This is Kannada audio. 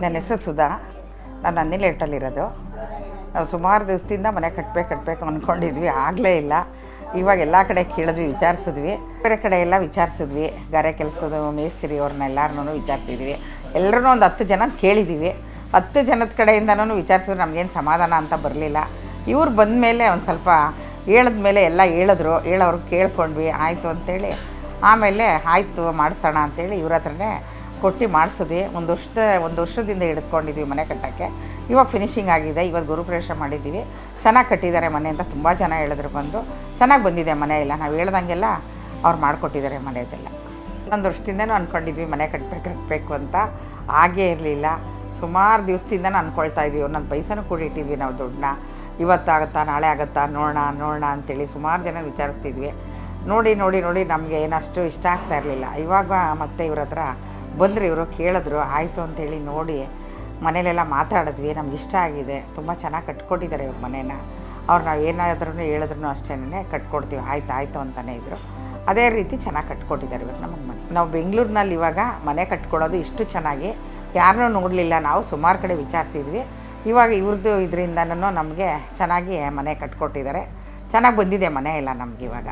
ನನ್ನ ಹೆಸರು ಸುಧಾ. ನಾನು ಅನ್ನಿಲೇಟಲ್ಲಿರೋದು. ನಾವು ಸುಮಾರು ದಿವಸದಿಂದ ಮನೆ ಕಟ್ಟಬೇಕು ಅಂದ್ಕೊಂಡಿದ್ವಿ, ಆಗಲೇ ಇಲ್ಲ. ಇವಾಗ ಎಲ್ಲ ಕಡೆ ಕೇಳಿದ್ವಿ, ವಿಚಾರಿಸಿದ್ವಿ, ಬೇರೆ ಕಡೆ ಎಲ್ಲ ವಿಚಾರಿಸಿದ್ವಿ. ಗಾರೆ ಕೆಲಸದ ಮೇಸ್ತ್ರಿ ಅವ್ರನ್ನೆಲ್ಲರನ್ನೂ ವಿಚಾರಿಸಿದ್ವಿ. ಎಲ್ಲರೂ ಒಂದು 10 ಜನ ಕೇಳಿದ್ದೀವಿ. 10 ಜನದ ಕಡೆಯಿಂದನೂ ವಿಚಾರಿಸಿದ್ರು, ನಮಗೇನು ಸಮಾಧಾನ ಅಂತ ಬರಲಿಲ್ಲ. ಇವ್ರು ಬಂದ ಮೇಲೆ ಒಂದು ಸ್ವಲ್ಪ ಹೇಳಿದ್ಮೇಲೆ ಎಲ್ಲ ಹೇಳೋರು ಕೇಳ್ಕೊಂಡ್ವಿ, ಆಯಿತು ಅಂತೇಳಿ. ಆಮೇಲೆ ಆಯಿತು ಮಾಡಿಸೋಣ ಅಂಥೇಳಿ ಇವ್ರ ಹತ್ರನೇ ಕೊಟ್ಟು ಮಾಡಿಸಿದ್ವಿ. ಒಂದು ವರ್ಷದಿಂದ ಹಿಡಿದುಕೊಂಡಿದ್ವಿ ಮನೆ ಕಟ್ಟೋಕ್ಕೆ. ಇವಾಗ ಫಿನಿಷಿಂಗ್ ಆಗಿದೆ. ಇವತ್ತು ಗುರುಪ್ರವೇಶ ಮಾಡಿದ್ದೀವಿ. ಚೆನ್ನಾಗಿ ಕಟ್ಟಿದ್ದಾರೆ ಮನೆ ಅಂತ ತುಂಬ ಜನ ಹೇಳಿದ್ರು ಬಂದು. ಚೆನ್ನಾಗಿ ಬಂದಿದೆ ಮನೆ ಎಲ್ಲ. ನಾವು ಹೇಳ್ದಂಗೆಲ್ಲ ಅವ್ರು ಮಾಡಿಕೊಟ್ಟಿದ್ದಾರೆ ಮನೆಯದೆಲ್ಲ. ಒಂದು ವರ್ಷದಿಂದನೂ ಅಂದ್ಕೊಂಡಿದ್ವಿ ಮನೆ ಕಟ್ಟಬೇಕು ಅಂತ. ಆಗೇ ಇರಲಿಲ್ಲ. ಸುಮಾರು ದಿವಸದಿಂದನೂ ಅಂದ್ಕೊಳ್ತಾ ಇದ್ವಿ. ಒಂದೊಂದು ಪೈಸೆನೂ ಕೂಡಿಟ್ಟಿದ್ವಿ ನಾವು ದುಡ್ಡನ್ನ. ಇವತ್ತಾಗುತ್ತಾ ನಾಳೆ ಆಗುತ್ತಾ ನೋಡೋಣ ಅಂತೇಳಿ ಸುಮಾರು ಜನ ವಿಚಾರಿಸ್ತಿದ್ವಿ. ನೋಡಿ ನಮಗೆ ಏನಷ್ಟು ಇಷ್ಟ ಆಗ್ತಾ ಇರಲಿಲ್ಲ. ಇವಾಗ ಮತ್ತೆ ಇವ್ರ ಹತ್ರ ಬಂದರು, ಇವರು ಕೇಳಿದ್ರು, ಆಯಿತು ಅಂತೇಳಿ ನೋಡಿ ಮನೇಲೆಲ್ಲ ಮಾತಾಡಿದ್ವಿ. ನಮ್ಗೆ ಇಷ್ಟ ಆಗಿದೆ. ತುಂಬ ಚೆನ್ನಾಗಿ ಕಟ್ಕೊಟ್ಟಿದ್ದಾರೆ ಇವ್ರ ಮನೇನ. ಅವ್ರು ನಾವು ಏನಾದ್ರೂ ಹೇಳಿದ್ರು ಅಷ್ಟೇ ಕಟ್ಕೊಡ್ತೀವಿ, ಆಯಿತು ಅಂತಲೇ ಇದ್ದರು. ಅದೇ ರೀತಿ ಚೆನ್ನಾಗಿ ಕಟ್ಕೊಟ್ಟಿದ್ದಾರೆ ಇವರು ನಮಗೆ ಮನೆ. ನಾವು ಬೆಂಗಳೂರಿನಲ್ಲಿ ಇವಾಗ ಮನೆ ಕಟ್ಕೊಳ್ಳೋದು ಇಷ್ಟು ಚೆನ್ನಾಗಿ ಯಾರನ್ನೂ ನೋಡಲಿಲ್ಲ. ನಾವು ಸುಮಾರು ಕಡೆ ವಿಚಾರಿಸಿದ್ವಿ. ಇವಾಗ ಇವ್ರದ್ದು ಇದರಿಂದನೂ ನಮಗೆ ಚೆನ್ನಾಗಿ ಮನೆ ಕಟ್ಕೊಟ್ಟಿದ್ದಾರೆ. ಚೆನ್ನಾಗಿ ಬಂದಿದೆ ಮನೆ ಎಲ್ಲ ನಮಗಿವಾಗ.